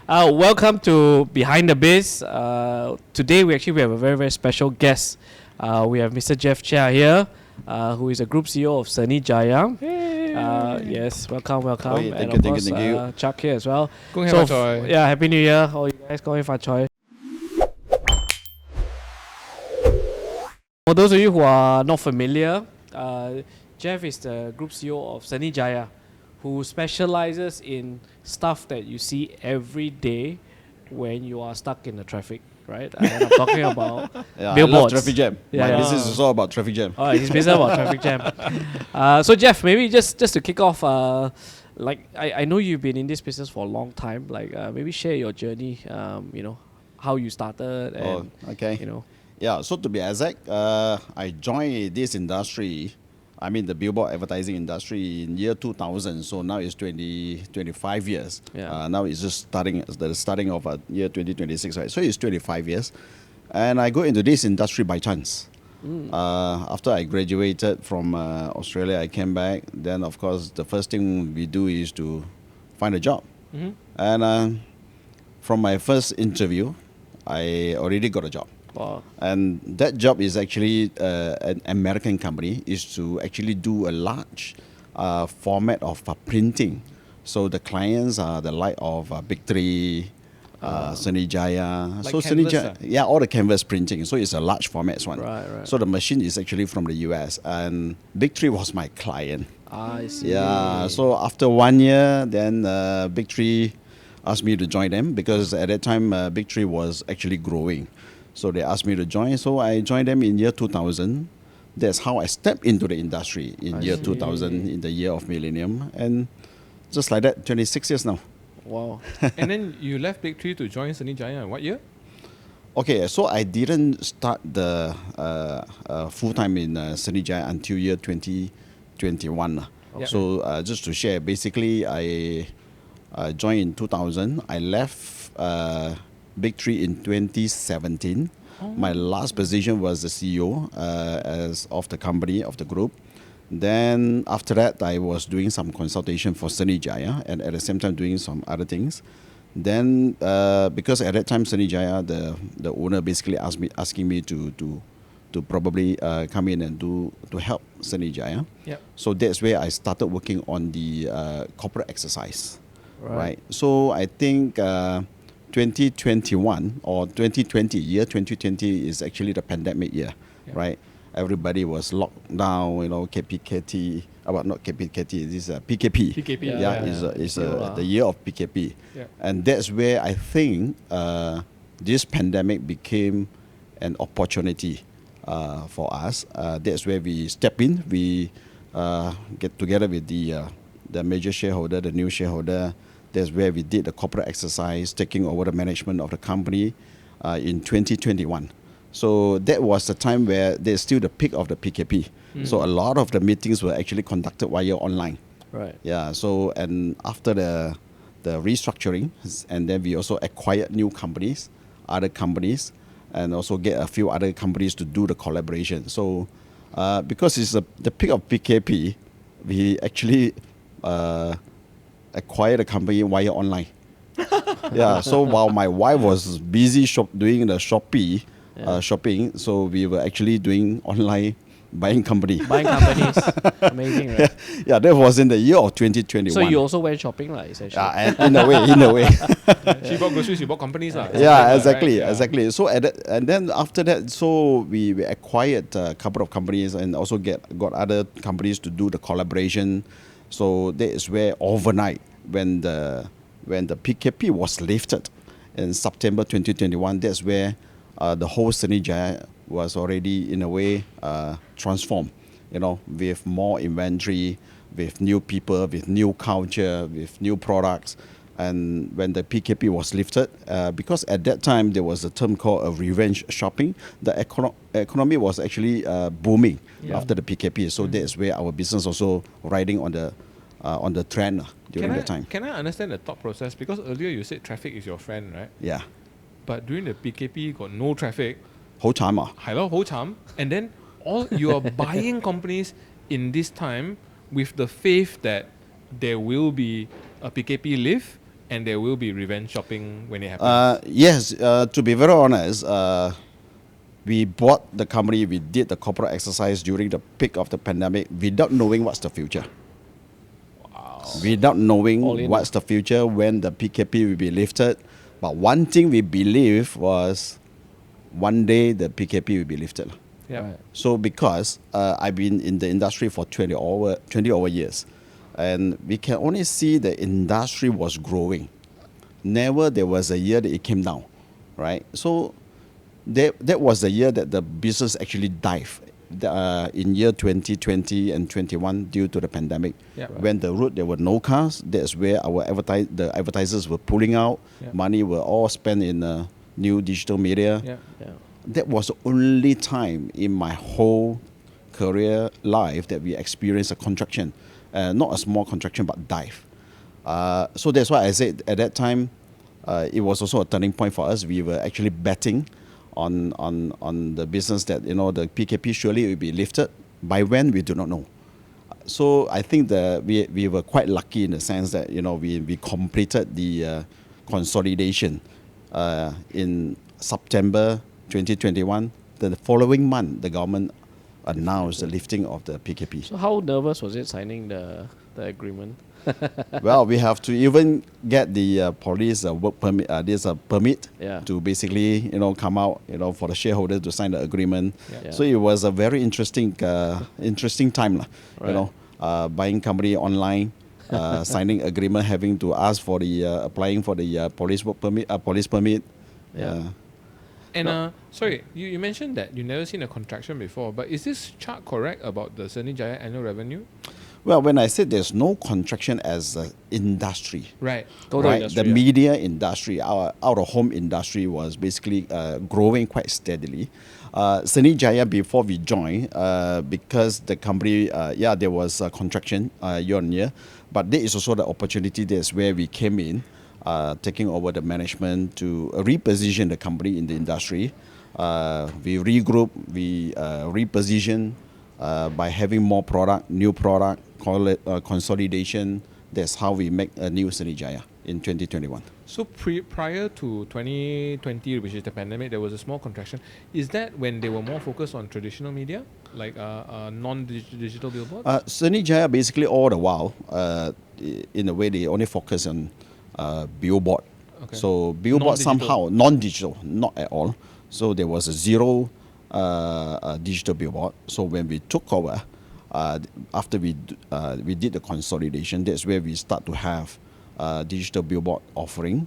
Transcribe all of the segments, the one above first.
Welcome to Behind the Biz. Today we have a very, very special guest. We have Mr. Jeff Cheah here, who is a group CEO of Seni Jaya. Yes, welcome. Thank and you, of thank course, you, thank you. Chak here as well. Yeah, Happy New Year, all you guys. Kong Hei Fa Choi. For those of you who are not familiar, Jeff is the group CEO of Seni Jaya, who specializes in stuff that you see every day when you are stuck in the traffic, right? And I'm talking about Yeah, billboards. I love traffic jam. Yeah, My yeah. business is all about traffic jam. All right, his business about traffic jam. So Jeff, maybe just to kick off, I know you've been in this business for a long time. Maybe share your journey. How you started and Okay. Yeah, so to be exact, I joined this industry, the billboard advertising industry in year 2000. So now it's 25 years. Yeah. Now it's just the starting of year 2026, right? So it's 25 years. And I go into this industry by chance. After I graduated from Australia, I came back. Then, of course, the first thing we do is to find a job. Mm-hmm. And from my first interview, I already got a job. Wow. And that job is actually an American company, is to actually do a large format of printing. So the clients are the like of Big Three, Seni Jaya. Like so Seni canvas, Jaya, yeah, all the canvas printing. So it's a large format one. Right. So the machine is actually from the US, and Big Three was my client. I see. Yeah. So after 1 year, then Big Three asked me to join them because at that time Big Three was actually growing. So they asked me to join. So I joined them in year 2000. That's how I stepped into the industry in year 2000, in the year of millennium. And just like that, 26 years now. Wow. And then you left Big Three to join Seni Jaya in what year? Okay, so I didn't start the full-time in Seni Jaya until year 2021. Okay. So just to share, basically I joined in 2000. I left Big Three in 2017. My last position was the CEO of the company, of the group. Then after that, I was doing some consultation for Seni Jaya and at the same time doing some other things. Then because at that time Seni Jaya, the owner basically asking me to probably come in and to help Seni Jaya. Yep. So that's where I started working on the corporate exercise. Right. So I think 2021 or 2020, year 2020 is actually the pandemic year, right? Everybody was locked down, KPKT, not KPKT, this is PKP. PKP. Is the year of PKP. Yeah. And that's where I think this pandemic became an opportunity for us. That's where we step in. We get together with the major shareholder, the new shareholder. That's where we did the corporate exercise, taking over the management of the company in 2021. So that was the time where there's still the peak of the PKP. So a lot of the meetings were actually conducted via online. Right. Yeah. So and after the restructuring, and then we also acquired new companies, other companies, and also get a few other companies to do the collaboration. So because it's the peak of PKP, we actually acquired a company via online. Yeah, so while my wife was busy doing the shopping, so we were actually doing online buying companies. Amazing, right? Yeah, that was in the year of 2021. So you also went shopping, essentially. Yeah, in a way. She bought groceries, you bought companies. Yeah, exactly. So and then after that, so we acquired a couple of companies and also got other companies to do the collaboration. So that is where overnight, when the PKP was lifted in September 2021, that's where the whole Seni Jaya was already in a way transformed. With more inventory, with new people, with new culture, with new products. And when the PKP was lifted, because at that time there was a term called a revenge shopping, the economy was actually booming after the PKP. So that's where our business also riding on the trend during that time. Can I understand the thought process? Because earlier you said traffic is your friend, right? Yeah. But during the PKP, got no traffic. Whole time. Whole time. And then all you are buying companies in this time with the faith that there will be a PKP lift, and there will be revenge shopping when it happens. Yes, to be very honest, we bought the company, we did the corporate exercise during the peak of the pandemic without knowing what's the future. Without All knowing in. what's the future, when the PKP will be lifted. But one thing we believe was one day the PKP will be lifted. Yeah. Right. So because I've been in the industry for 20 over years, and we can only see the industry was growing. Never there was a year that it came down, right? So that was the year that the business actually dived. In year 2020 and 21 due to the pandemic. Yeah. Right. When the road there were no cars, that's where the advertisers were pulling out. Yeah. Money were all spent in new digital media. Yeah. Yeah. That was the only time in my whole career life that we experienced a contraction. Not a small contraction, but dive. So that's why I said at that time, it was also a turning point for us. We were actually betting on the business that, you know, the PKP surely will be lifted. By when, we do not know. So I think we were quite lucky in the sense that, you know, we completed the consolidation in September 2021. The following month, the government announced the lifting of the PKP. So how nervous was it signing the agreement? Well, we have to even get the police work permit, permit Yeah. to basically, you know, come out, you know, for the shareholders to sign the agreement. Yeah. So it was a very interesting time, lah. Right. You know, buying company online, signing agreement, having to ask for the applying for the police work permit, police permit. Yeah. And sorry, you mentioned that you never seen a contraction before, but is this chart correct about the Seni Jaya annual revenue? Well, when I said there's no contraction as an industry, Right. Total right? industry, The yeah. media industry, our out-of-home industry was basically growing quite steadily. Seni Jaya, before we joined, because the company, there was a contraction year on year, but there is also the opportunity. That's where we came in, taking over the management to reposition the company in the industry. We regroup, we reposition by having more product, new product, call it consolidation. That's how we make a new Seni Jaya in 2021. So prior to 2020, which is the pandemic, there was a small contraction. Is that when they were more focused on traditional media, like non-digital billboards? Seni Jaya basically all the while, in a way, they only focus on billboard. Okay. So billboard Non-digital. somehow non-digital, not at all. So there was a zero digital billboard. So when we took over, after we did the consolidation, that's where we start to have digital billboard offering.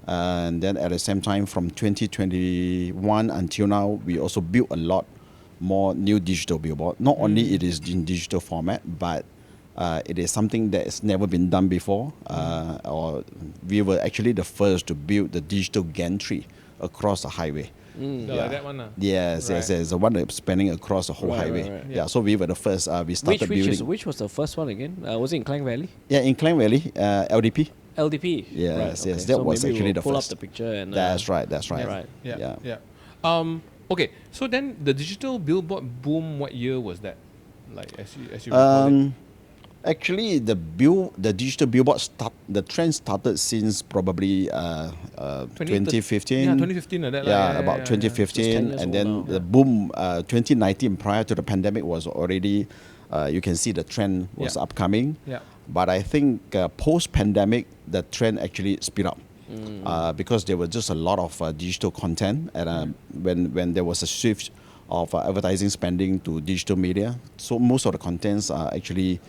And then at the same time, from 2021 until now, we also built a lot more new digital billboard. Not only it is in digital format, but it is something that has never been done before. Or we were actually the first to build the digital gantry across the highway. Like that one? Yes, Right. yes, the one that's spanning across the whole Right, highway. right, right. Yeah, so we were the first. We started building. Which was the first one again? Was it in Klang Valley? Yeah, in Klang Valley, LDP. LDP. Yes, Right, yes, okay. that So was maybe actually we'll the pull first. up the picture and. That's right. That's right. Right. Yeah. Okay, so then the digital billboard boom, what year was that? Like as you recall it? Actually, the digital billboard the trend started since probably 2015. Yeah, 2015 like that. Yeah, about So 2015, it's 10 years and old then now. the boom 2019 prior to the pandemic was already. You can see the trend was Yeah. upcoming. Yeah. But I think post-pandemic, the trend actually speed up because there was just a lot of digital content, and when there was a shift of advertising spending to digital media, so most of the contents are actually,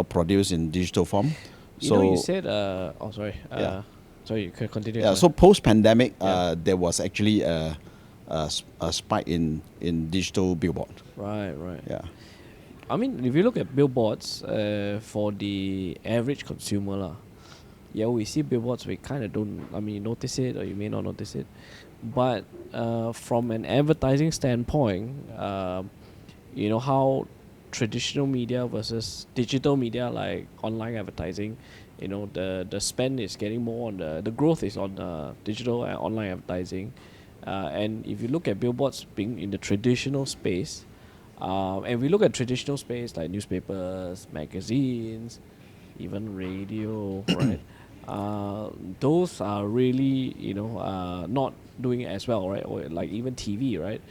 produced in digital form. You said. Sorry. Yeah. Sorry, you can continue. Yeah. So post-pandemic, there was actually a spike in digital billboard. Right. Yeah. I mean, if you look at billboards, for the average consumer, we see billboards, we kind of don't, notice it, or you may not notice it. But from an advertising standpoint, how traditional media versus digital media, like online advertising, the spend is getting more on the growth is on digital and online advertising. And if you look at billboards being in the traditional space, and we look at traditional space like newspapers, magazines, even radio, right? those are really, not doing it as well, right? Or like even TV, right?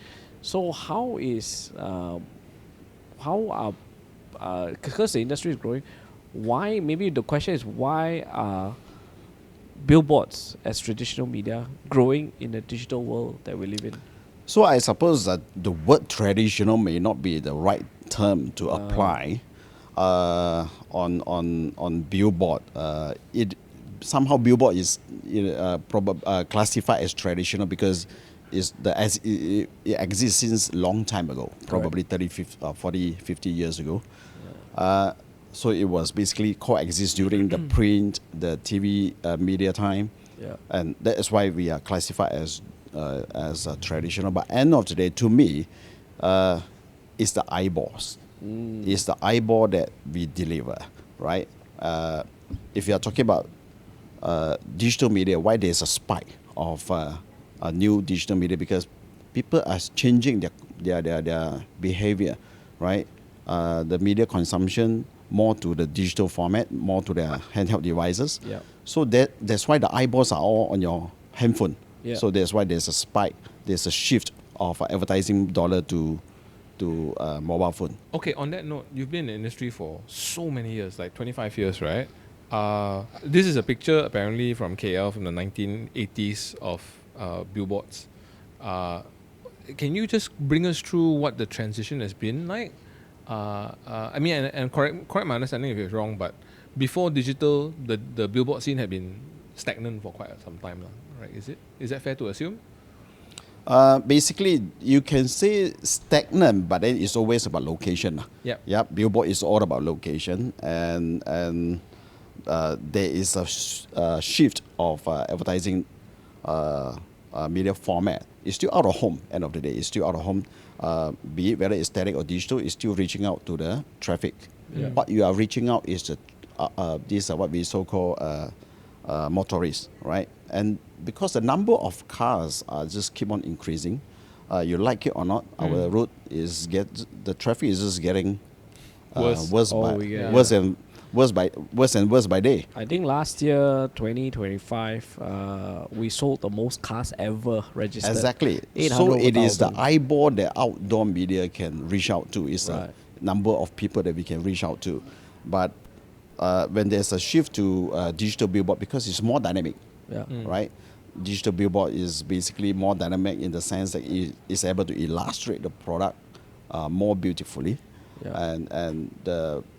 So how are, because the industry is growing, why, maybe the question is, why are billboards as traditional media growing in the digital world that we live in? So I suppose that the word traditional may not be the right term to apply on billboard. It somehow billboard is classified as traditional because it exists since long time ago, probably 30, 50, 40, 50 years ago. So it was basically coexist during the print, the TV media time, and that is why we are classified as traditional. But end of the day, to me, it's the eyeballs. It's the eyeball that we deliver, right? If you are talking about digital media, why there's a spike of a new digital media? Because people are changing their behavior, right? The media consumption more to the digital format, more to their handheld devices. Yeah. So that's why the eyeballs are all on your handphone. Yeah. So that's why there's a spike. There's a shift of advertising dollar to mobile phone. Okay, on that note, you've been in the industry for so many years, like 25 years, right? This is a picture apparently from KL from the 1980s of billboards. Can you just bring us through what the transition has been like? I mean, and correct my understanding if it's wrong, but before digital, the billboard scene had been stagnant for quite some time, right? Is that fair to assume? Basically, you can say stagnant, but then it's always about location. Yep. Billboard is all about location, and there is a shift of advertising media format. It's still out of home. End of the day, it's still out of home. Be it whether it's static or digital, it's still reaching out to the traffic. What you are reaching out is these are what we so-called motorists, right? And because the number of cars are just keep on increasing, you like it or not, our road the traffic is just getting worse and worse by day. I think last year, 2025, we sold the most cars ever registered. Exactly. 800 So it is the 1,000. eyeball that outdoor media can reach out to. Is Right. the number of people that we can reach out to. But when there's a shift to digital billboard, because it's more dynamic, right? Digital billboard is basically more dynamic in the sense that it is able to illustrate the product more beautifully. And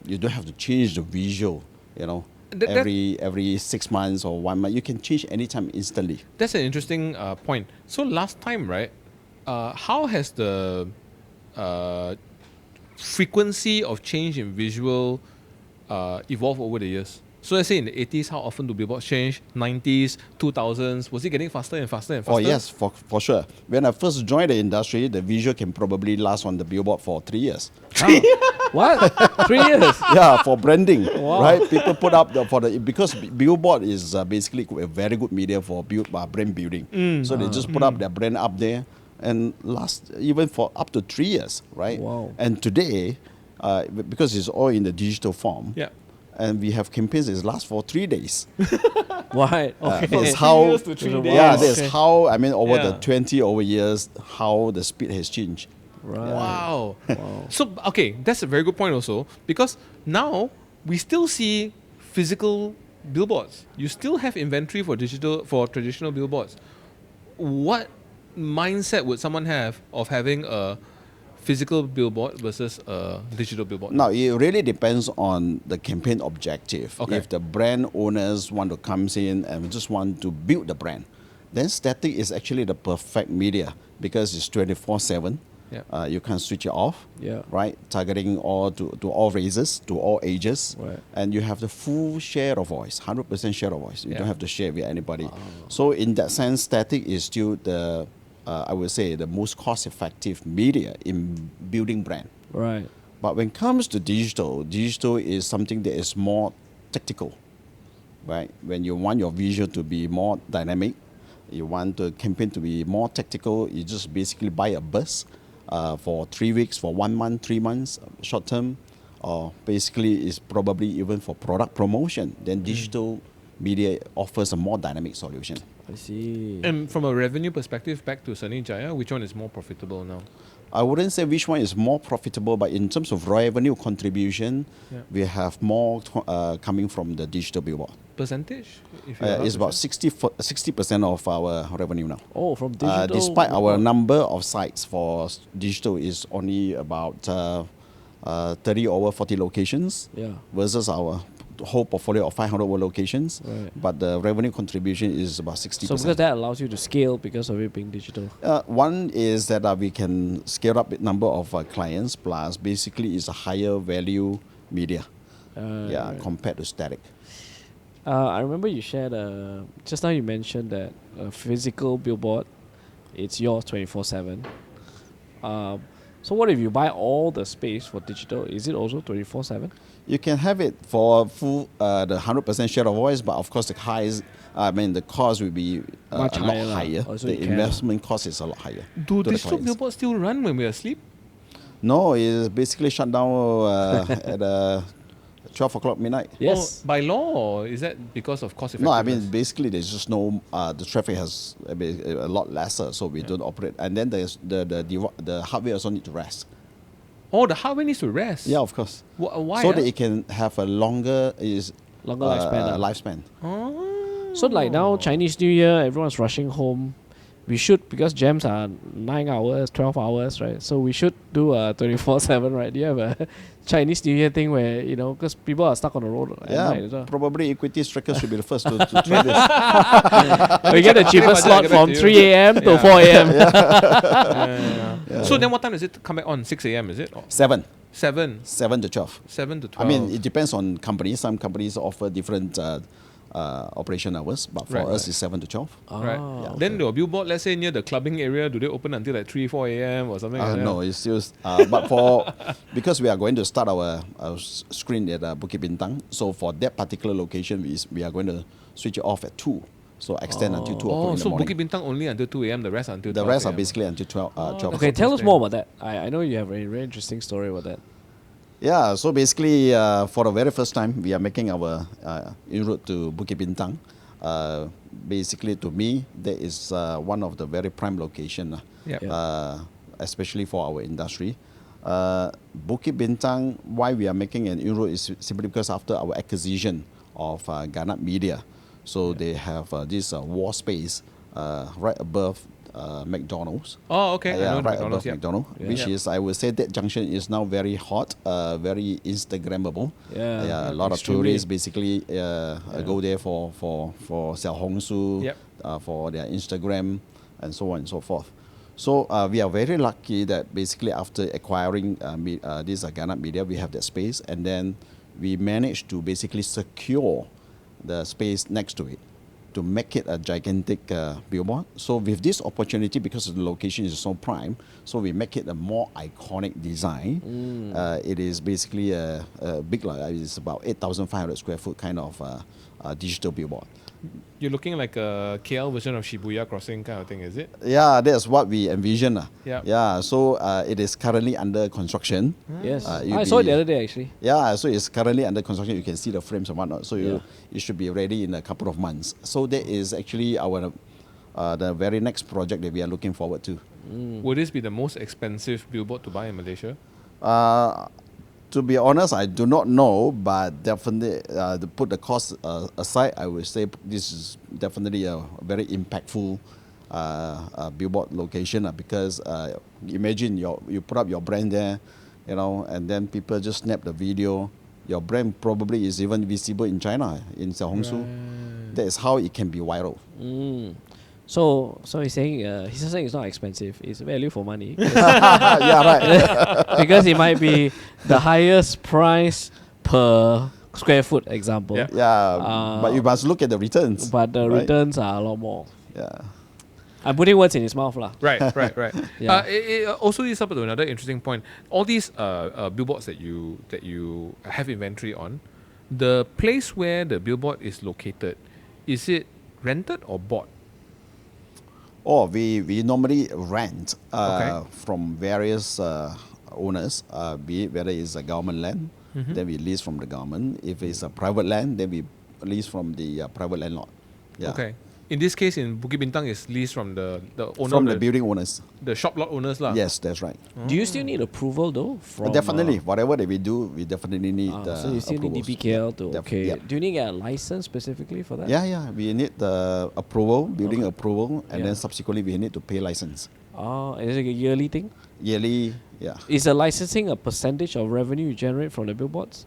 you don't have to change the visual, every 6 months or 1 month. You can change anytime instantly. That's an interesting point. So last time, right, how has the frequency of change in visual evolved over the years? So let's say in the 80s, how often do billboards change? 90s, 2000s, was it getting faster and faster and faster? Oh yes, for sure. When I first joined the industry, the visual can probably last on the billboard for 3 years. What? 3 years? Yeah, for branding, Wow. right? People put up because billboard is basically a very good media for brand building. So they just put up their brand up there and last even for up to 3 years, right? Wow. And today, because it's all in the digital form, and we have campaigns that last for 3 days. Why? Okay. That's how. years to 3 days. Yeah, Okay. that's how. I mean, over the Yeah. 20 years, how the speed has changed. Right. Wow. So, okay, that's a very good point also, because now we still see physical billboards. You still have inventory for traditional billboards. What mindset would someone have of having a physical billboard versus a digital billboard? Now, it really depends on the campaign objective. Okay. If the brand owners want to come in and just want to build the brand, then static is actually the perfect media because it's 24/7. You can switch it off, right? Targeting to all races, to all ages, Right. and you have the full share of voice, 100% share of voice. You Yeah. don't have to share with anybody. So in that sense, static is still the I would say the most cost-effective media in building brand. Right. But when it comes to digital is something that is more tactical, right? When you want your visual to be more dynamic, you want the campaign to be more tactical, you just basically buy a bus for 3 weeks, for 1 month, 3 months, short term, or basically is probably even for product promotion. Then digital media offers a more dynamic solution. I see. And from a revenue perspective, back to Seni Jaya, which one is more profitable now? I wouldn't say which one is more profitable, but in terms of revenue contribution, we have more coming from the digital billboard. Percentage? If you're allowed It's to about share? 60% of our revenue now. Oh, from digital. Despite our number of sites for digital is only about 30 over 40 locations versus our whole portfolio of 500 over locations. Right. But the revenue contribution is about 60%. So because that allows you to scale because of it being digital. One is that we can scale up the number of clients, plus basically it's a higher value media compared to static. I remember you shared just now you mentioned that a physical billboard, it's yours 24/7. So what if you buy all the space for digital? Is it also 24/7? You can have it for full the 100% share of voice, but of course the cost will be Much a lot higher lah. higher. Oh, so The you can. investment cost is a lot higher. Do to the digital clients. billboards still run when we're asleep? No, it's basically shut down at 12 o'clock midnight. Yes. Oh, by law, or is that because of cost No, effectiveness? basically there's just no the traffic has a lot lesser, so we don't operate. And then there's the hardware also need to rest. Oh, the hardware needs to rest. Yeah, of course. Why? So that it can have a longer Lifespan. lifespan. Oh. So like now Chinese New Year, everyone's rushing home. We should, because jams are 9 hours, 12 hours, right? So we should do a 24/7, right? Do you have a Chinese New Year thing where, because people are stuck on the road at night as well? Probably EquitiesTracker should be the first to try this. We get the cheapest slot from 3 a.m. to 4 a.m. So then what time does it come back on? 6 a.m. is it? Or 7 7 to 12. 7 to 12. I mean, it depends on companies. Some companies offer different operation hours, but for us it's 7 to 12. Right. Ah, Then your billboard, let's say near the clubbing area, do they open until like 3, 4 a.m. or something like that? No, it's still. But because we are going to start our screen at Bukit Bintang, so for that particular location, we are going to switch it off at 2. So extend until 2 o'clock in the so morning. Bukit Bintang only until 2 a.m., the rest until 12 The rest are a.m. basically until 12 Okay, o'clock. tell us more about that. I know you have a very interesting story about that. Yeah, so basically, for the very first time, we are making our inroad to Bukit Bintang. Basically, to me, that is one of the very prime location, especially for our industry. Bukit Bintang, why we are making an inroad is simply because after our acquisition of Garnet Media, so they have this wall space right above McDonald's. Oh, okay. I know right McDonald's, above McDonald's, which is, I would say, that junction is now very hot, very Instagrammable. A lot of extremely. tourists basically go there for Xiao Hongsu, for their Instagram, and so on and so forth. So we are very lucky that basically after acquiring this Garnet Media, we have that space, and then we managed to basically secure the space next to it to make it a gigantic billboard. So with this opportunity, because the location is so prime, so we make it a more iconic design. It is basically a big, it's about 8,500 square foot kind of digital billboard. You're looking like a KL version of Shibuya Crossing kind of thing, is it? Yeah, that's what we envision. Yeah. So it is currently under construction. Yes. You'll I saw it be- the other day actually. Yeah, so it's currently under construction. You can see the frames and whatnot. So it should be ready in a couple of months. So that is actually our the very next project that we are looking forward to. Would this be the most expensive billboard to buy in Malaysia? To be honest, I do not know, but definitely to put the cost aside, I would say this is definitely a very impactful billboard location because imagine you put up your brand there, and then people just snap the video. Your brand probably is even visible in China, in Xiao Hongsu. That is how it can be viral. So he's saying it's not expensive. It's value for money. Yeah, right. Because it might be the highest price per square foot example. Yeah, but you must look at the returns. But the right? returns are a lot more. Yeah. I'm putting words in his mouth lah. Right. Yeah. It also leads up to another interesting point. All these billboards that you have inventory on, the place where the billboard is located, is it rented or bought? Oh, we normally rent Okay. from various owners, be it whether it's a government land, then we lease from the government. If it's a private land, then we lease from the private landlord. Yeah. Okay. In this case, in Bukit Bintang, is leased from the owner From of the building owners. the shop lot owners lah. Yes, that's right. Do you still need approval though? From, Definitely, whatever that we do, we definitely need so you still need approvals. DPKL to okay. Yeah. Do you need a license specifically for that? Yeah, we need the approval, building approval, and Yeah. then subsequently we need to pay license. Oh, is it a yearly thing? Yearly, yeah. Is the licensing a percentage of revenue you generate from the billboards?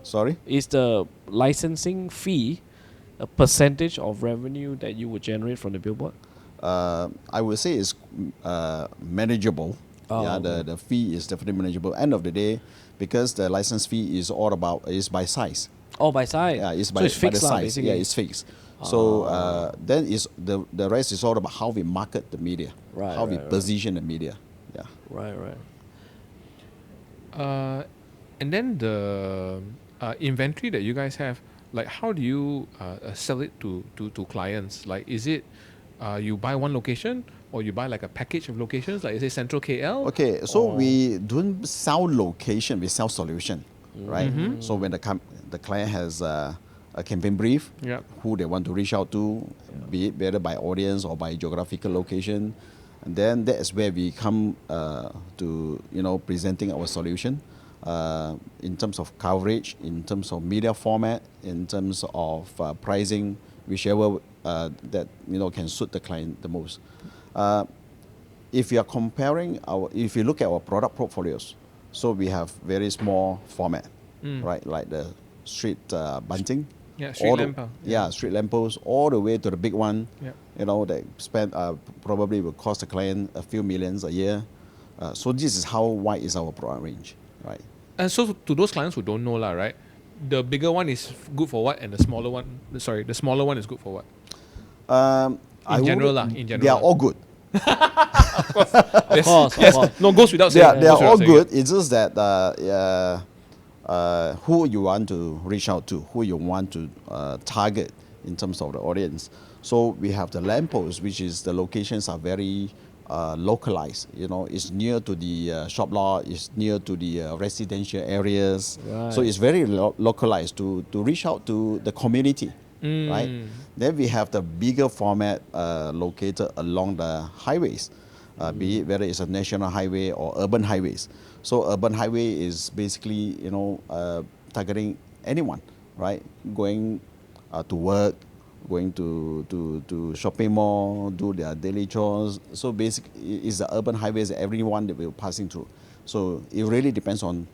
Sorry? Is the licensing fee a percentage of revenue that you would generate from the billboard? I would say it's manageable. Oh, Yeah, okay. the fee is definitely manageable. End of the day, because the license fee is all about, is by size. Oh, by size. Yeah, it's so by, it's by fixed the lah, size. basically. Yeah, it's fixed. So then is the rest is all about how we market the media, Right, how we right. position the media. Yeah. Right. And then the inventory that you guys have, like how do you sell it to clients? Like, is it you buy one location or you buy like a package of locations, like say Central KL? Okay, so we don't sell location, we sell solution, right? So when the client has a campaign brief, Yep. who they want to reach out to, be it whether by audience or by geographical location, and then that is where we come to presenting our solution in terms of coverage, in terms of media format, in terms of pricing, whichever that can suit the client the most. If you are comparing if you look at our product portfolios, so we have very small format, right, like the street bunting. Yeah, street lamp. Yeah, street lampposts, all the way to the big one. Yep. That spend probably will cost the client a few millions a year. So this is how wide is our product range, right? And so to those clients who don't know lah, right? The bigger one is good for what, and the smaller one is good for what? In general. They are all good. Of course. No, goes without saying. They are goes without all saying. good. It's just that who you want to reach out to, who you want to target in terms of the audience. So we have the lampposts, which is the locations are very localized. It's near to the shop lot, it's near to the residential areas. Right. So it's very localized to reach out to the community, right? Then we have the bigger format located along the highways, be it whether it's a national highway or urban highways. So urban highway is basically, targeting anyone, right? Going to work, going to shopping mall, do their daily chores. So basically, it's the urban highways that everyone that we're passing through. So it really depends on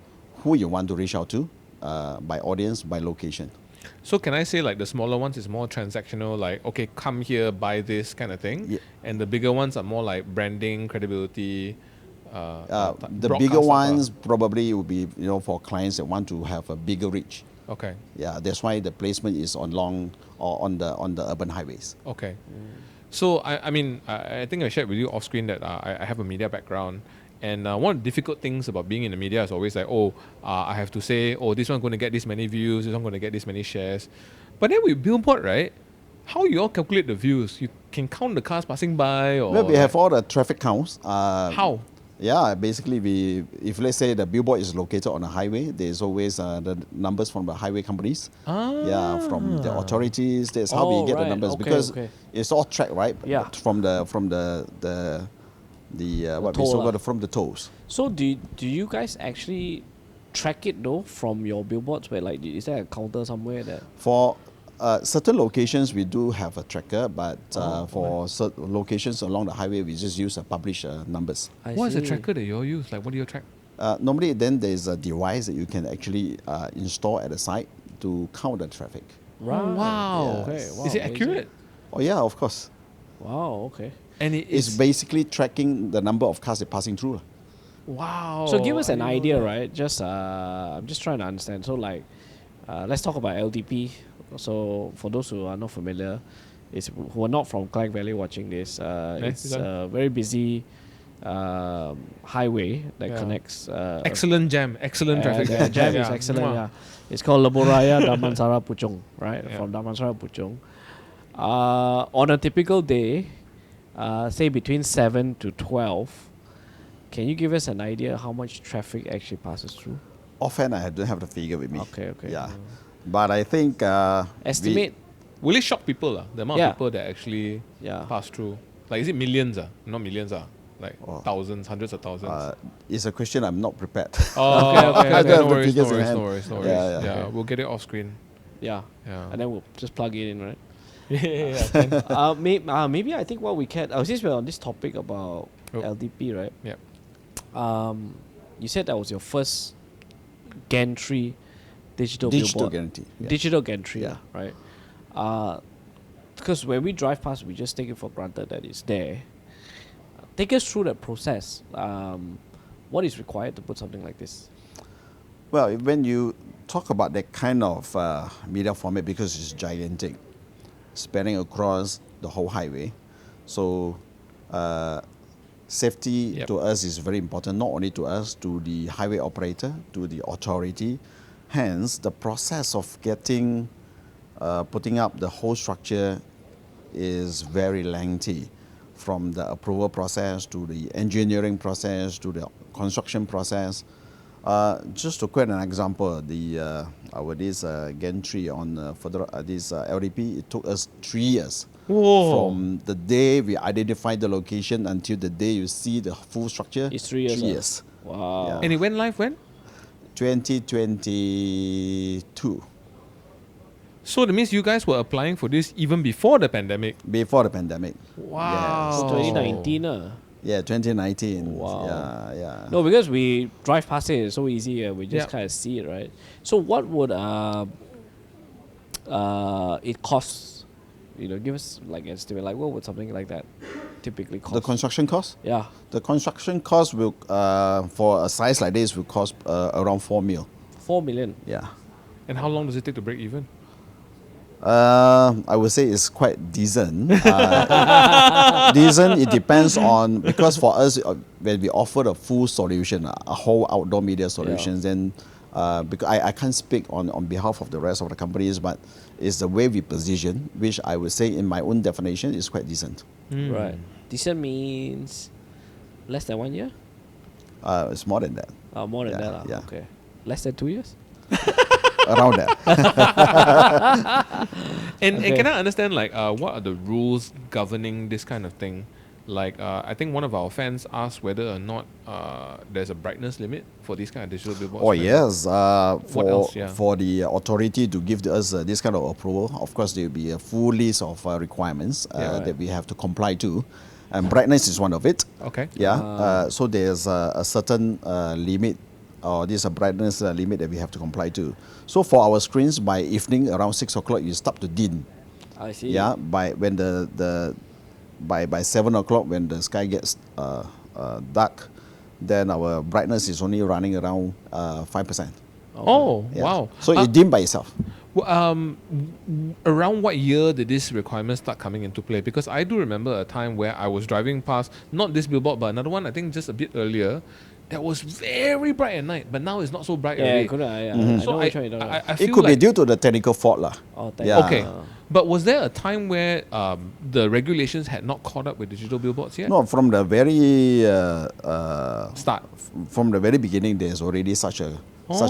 who you want to reach out to, by audience, by location. So can I say like the smaller ones is more transactional, like okay, come here, buy this kind of thing, Yeah. and the bigger ones are more like branding, credibility. The broadcast bigger stuff, ones probably will be, for clients that want to have a bigger reach. Okay. Yeah, that's why the placement is on the urban highways. Okay. So I mean I think I shared with you off screen that I have a media background, and one of the difficult things about being in the media is always like, I have to say, this one's going to get this many views, this one's going to get this many shares. But then with Billboard, right? How you all calculate the views? You can count the cars passing by, or Well, we have all the traffic counts. how? Yeah, basically, if let's say the billboard is located on a highway, there's always the numbers from the highway companies. Yeah, from the authorities. That's how we get the right. numbers, Okay, because okay. it's all tracked, right? Yeah. From the what we toll so lah. called from the tolls. So do you guys actually track it though from your billboards? Where like is there a counter somewhere that? For certain locations, we do have a tracker, but for certain locations along the highway, we just use published numbers. What is the tracker that you all use? Like, what do you track? Normally, then there's a device that you can actually install at the site to count the traffic. Right. Wow. Okay. Wow, Is it amazing. accurate? Oh yeah, of course. Wow. Okay. And It's basically tracking the number of cars that are passing through. wow. So give us I an didn't know idea, that. right? Just I'm just trying to understand. So like, let's talk about LDP. So for those who are not familiar, who are not from Klang Valley watching this, it's this one? a very busy highway that Yeah. connects. Excellent jam. Excellent traffic. The jam is Yeah. excellent. Mwah. Yeah, it's called Leboraya Damansara Puchong, right? Yeah. From Damansara Puchong. On a typical day, say between 7 to 12, can you give us an idea how much traffic actually passes through? Offhand, I don't have the figure with me. Okay. Yeah. But I think Estimate. Will it shock people? The amount Yeah. of people that actually Yeah. pass through? Like, is it millions? Not millions, like thousands, hundreds of thousands. it's a question I'm not prepared. Oh, okay, I okay. don't No have the worries, no figures in worries, hand. no worries, no worries. Yeah, yeah. We'll get it off screen. Yeah. Yeah. And then we'll just plug it in, right? yeah. Maybe I think what we can. Since we're on this topic about LDP, right? Yeah. You said that was your first gantry digital Digital billboard. guarantee. Yeah. Digital gantry, Yeah. right? Because when we drive past, we just take it for granted that it's there. Take us through that process. What is required to put something like this? Well, when you talk about that kind of media format, because it's gigantic, spanning across the whole highway, so safety to us is very important, not only to us, to the highway operator, to the authority. Hence, the process of putting up the whole structure is very lengthy, from the approval process to the engineering process to the construction process. Just to quote an example, this gantry on further this LDP, it took us 3 years. Whoa. From the day we identified the location until the day you see the full structure. It's 3 years. 3 years. Wow. Yeah. And it went live when? 2022. So that means you guys were applying for this even before the pandemic. Before the pandemic. Wow. So Yes. 2019. Yeah, 2019. Wow. Yeah. No, because we drive past it, it's so easy. We just Yeah. kind of see it, right? So what would it cost? Give us like an estimate. Like what would something like that typically cost? The construction cost? Yeah. The construction cost will, for a size like this, will cost around 4 mil. 4 million. Yeah. And how long does it take to break even? I would say it's quite decent. Decent, it depends on, because for us, when we offer a full solution, a whole outdoor media solutions, then because I can't speak on behalf of the rest of the companies, but it's the way we position, which I would say in my own definition is quite decent. Right. Decent means less than 1 year? It's more than that, More than Yeah, that. yeah. Okay. Less than 2 years? around that. And Okay. can I understand, like, what are the rules governing this kind of thing? Like, I think one of our fans asked whether or not there's a brightness limit for these kind of digital billboards. Oh right? yes, What else, yeah? for the authority to give us this kind of approval, of course there will be a full list of requirements right. that we have to comply to, and brightness is one of it. Okay. Yeah, so there's a certain limit, or this a brightness limit that we have to comply to. So for our screens, by evening around 6 o'clock, you start to dim. I see. Yeah, by 7 o'clock, when the sky gets dark, then our brightness is only running around 5%. Oh, Yeah. wow. So it dim by itself. Around what year did this requirement start coming into play? Because I do remember a time where I was driving past, not this billboard, but another one, I think just a bit earlier, that was very bright at night, but now it's not so bright Yeah, already. couldn't I? I So know which one you're talking I about. feel It could be like, due to the technical fault lah. Oh, Yeah. okay. But was there a time where the regulations had not caught up with digital billboards yet? No, from the very Start. from the very beginning, there's already such a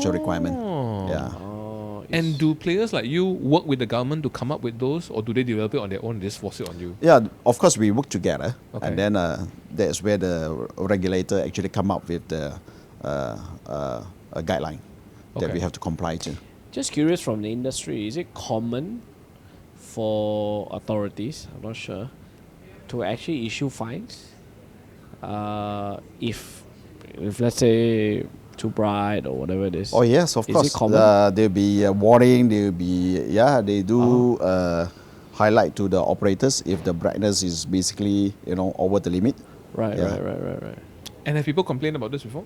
requirement. Yeah. Oh, And do players like you work with the government to come up with those, or do they develop it on their own and just force it on you? Yeah, of course we work together, Okay. and then that's where the regulator actually come up with the a guideline that Okay. we have to comply to. just curious from the industry, is it common for authorities, I'm not sure, to actually issue fines if let's say too bright or whatever it is? Oh yes, of Is course. it common? There'll be a warning. There'll be they do highlight to the operators if the brightness is basically over the limit. Right, Yeah. right. And have people complained about this before?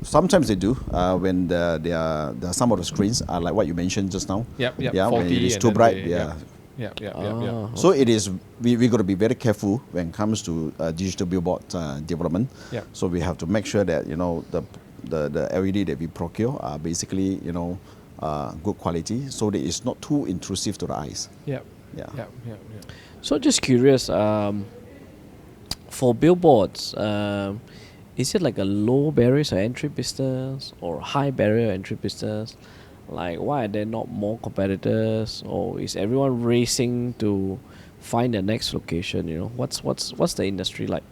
Sometimes they do when there are some of the screens are like what you mentioned just now. Yep, Yeah, when faulty it is and too then bright. they- Yeah. Ah, So it is. We got to be very careful when it comes to digital billboard development. Yeah. So we have to make sure that the LED that we procure are basically good quality, so that it's not too intrusive to the eyes. Yeah. Yeah. Yeah. So just curious, for billboards, is it like a low barrier to entry business or high barrier to entry business? Like, why are there not more competitors, or is everyone racing to find the next location? You know, what's the industry like?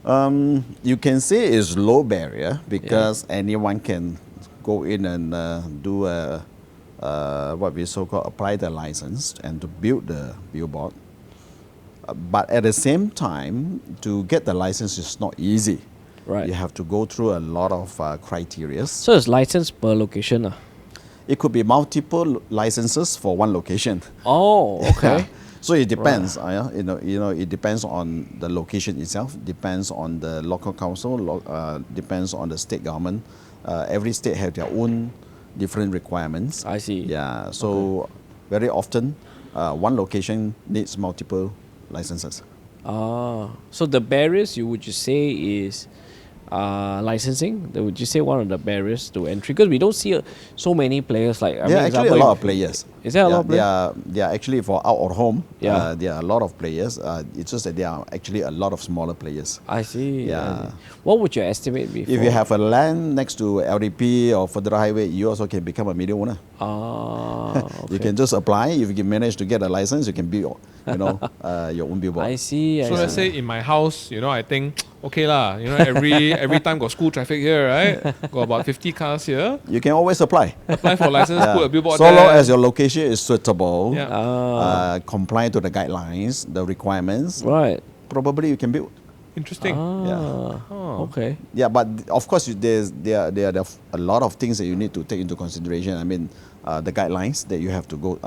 You can say it's low barrier because anyone can go in and do what we so-called apply the license and to build the billboard. But at the same time, to get the license is not easy. Right. You have to go through a lot of criteria. So it's licensed per location. It could be multiple licenses for one location. Oh, okay. So it depends. It depends on the location itself. Depends on the local council. Depends on the state government. Every state have their own different requirements. I see. Yeah. So very often, one location needs multiple licenses. So the barriers you would just say is licensing. Would you say one of the barriers to entry? Because we don't see so many players. Like There are actually a lot of players. Is there a lot of players? They are actually for out of home. Yeah. There are a lot of players. It's just that there are actually a lot of smaller players. I see. Yeah. What would your estimate be? If you have a land next to LDP or federal highway, you also can become a media owner. Okay. You can just apply. If you can manage to get a license, you can build, your own billboard. I see. So let's say in my house, I think okay lah. Every time got school traffic here, right? Got about 50 cars here. You can always apply. Apply for license, put a billboard So there. long as your location is suitable, Yeah. comply to the guidelines, the requirements, Right. probably you can build. Interesting. Okay. Yeah, but of course, there are a lot of things that you need to take into consideration. I mean, the guidelines that you have to go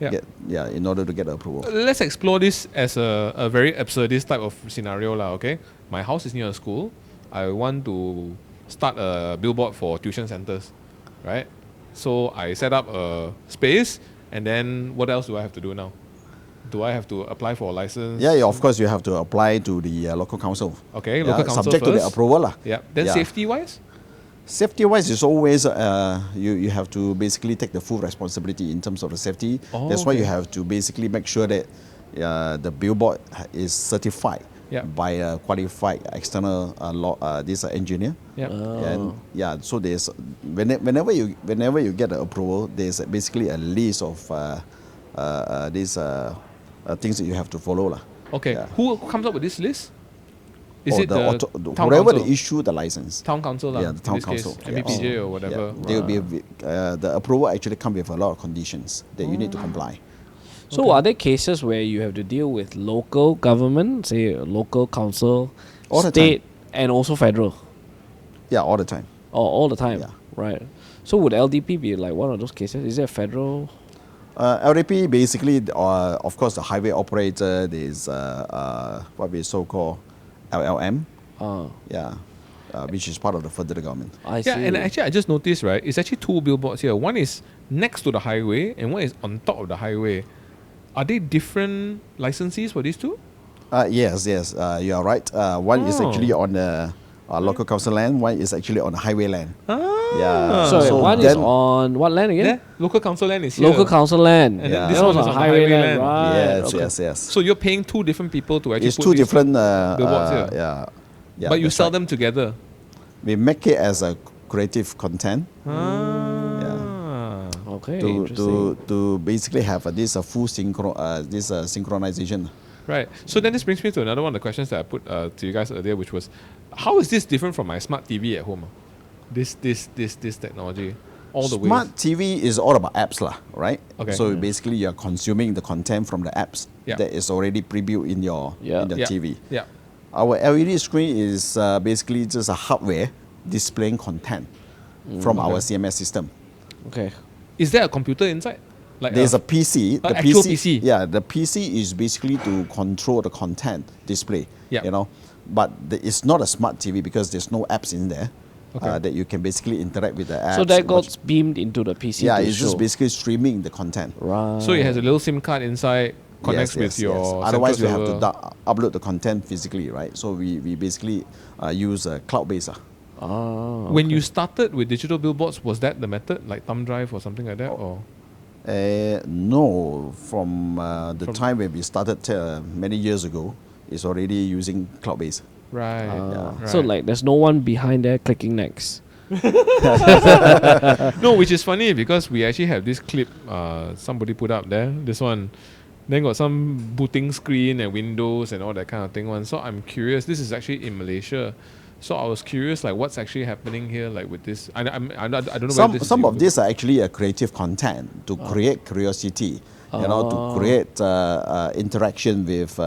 in order to get approval. Let's explore this as a very absurdist type of scenario lah. Okay, my house is near a school. I want to start a billboard for tuition centers, right? So I set up a space, and then what else do I have to do now? Do I have to apply for a license? Yeah, of course, you have to apply to the local council. Okay, local council subject first. to the approval lah. Yeah. Then safety-wise? Safety-wise is always you have to basically take the full responsibility in terms of the safety. That's why you have to basically make sure that the billboard is certified by a qualified external engineer. Yeah. So there's whenever you get the approval, there's basically a list of these things that you have to follow lah. Okay. Yeah. Who comes up with this list? Is it the town whoever council? they issue the license? Town council lah. Yeah, the town in this council. Case, MBPJ or whatever. Yeah. They will be the approval actually come with a lot of conditions that you need to comply. So are there cases where you have to deal with local government, say local council, All the state, and also federal? Yeah, all the time. All the time. Yeah. Right. So would LDP be like one of those cases? Is it federal? LDP basically, of course, the highway operator. There's what we so-called LLM. Which is part of the federal government. I see. Yeah, and actually I just noticed, right, it's actually two billboards here. One is next to the highway and one is on top of the highway. Are they different licensees for these two? Yes, you are right. One is actually on the local council land, one is actually on the highway land. Yeah. So one is on what land again? Yeah, local council land is here. Local council land. And then this That one was is on on highway land. Right. Yes. So you're paying two different people to actually It's put two these different billboards here. Yeah, but you that's sell right. them together. We make it as a creative content. Okay. To Interesting. to basically have this full synchronization. Right. So then this brings me to another one of the questions that I put to you guys earlier, which was, how is this different from my smart TV at home? This technology, all the Smart ways. TV is all about apps lah, right? Okay. So basically, you are consuming the content from the apps that is already pre-built in your TV. Yeah. Our LED screen is basically just a hardware displaying content from our CMS system. Okay. Is there a computer inside? Like There's a PC. The actual PC. Yeah, the PC is basically to control the content display. Yeah. But it's not a smart TV because there's no apps in there that you can basically interact with the apps. So that got beamed into the PC. Yeah, to it's just show. basically streaming the content. Right. So it has a little SIM card inside, connects with your. Otherwise, we central have to server. upload the content physically, right? So we basically use a cloud-based. When you started with digital billboards, was that the method, like thumb drive or something like that, or? No, from the time when we started many years ago, it's already using cloud-based. Right. So like, there's no one behind there clicking next. No, which is funny because we actually have this clip somebody put up there. This one. Then got some booting screen and windows and all that kind of thing one. So I'm curious. This is actually in Malaysia. So I was curious, like, what's actually happening here, like, with this. I don't know. Whether this Some is of these are actually a creative content to create curiosity, to create interaction with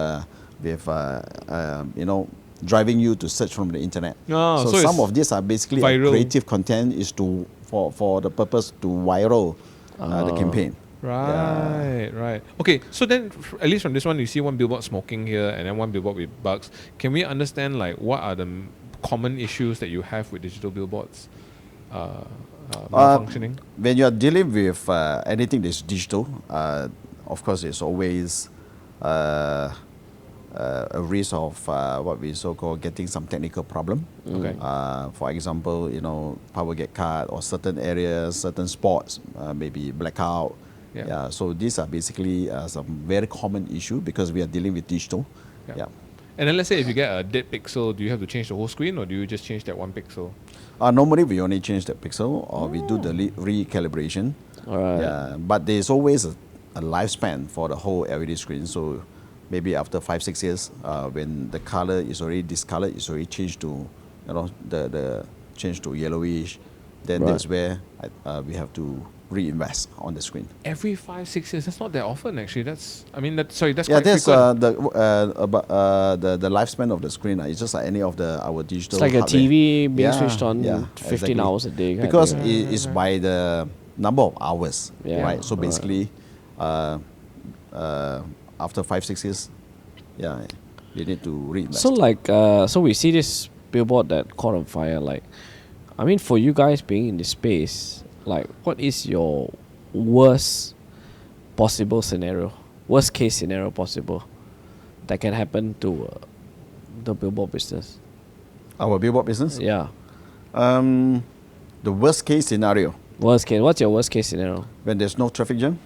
driving you to search from the internet. So So some it's of these are basically viral. creative content is for the purpose to viral the campaign. Right. Okay, so then at least from this one, you see one billboard smoking here and then one billboard with bugs. Can we understand, like, what are the common issues that you have with digital billboards malfunctioning? When you are dealing with anything that's digital, of course, it's always a risk of what we so-called getting some technical problem. Okay. For example, power get cut or certain areas, certain spots, maybe blackout. Yeah. So these are basically some very common issue because we are dealing with digital. Yeah. And then let's say if you get a dead pixel, do you have to change the whole screen or do you just change that one pixel? Normally we only change the pixel or we do the recalibration. All right. Yeah, but there's always a lifespan for the whole LED screen. So maybe after 5-6 years, when the color is already discolored, it's already changed to, the change to yellowish. Then Right. that's where we have to reinvest on the screen. Every 5-6 years, that's not that often actually. That's quite That's frequent. the lifespan of the screen. It's just like any of our digital. It's like a hardware. TV being switched on 15 exactly. hours a day. Because kind of thing. it's by the number of hours, Yeah. right? So Right. basically, after 5-6 years, you need to reinvest. So so we see this billboard that caught on fire. Like, I mean, for you guys being in this space, like, what is your worst possible scenario, worst case scenario possible that can happen to the billboard business? Our billboard business? Yeah. The worst case scenario, Worst case. What's your worst case scenario? when there's no traffic jam,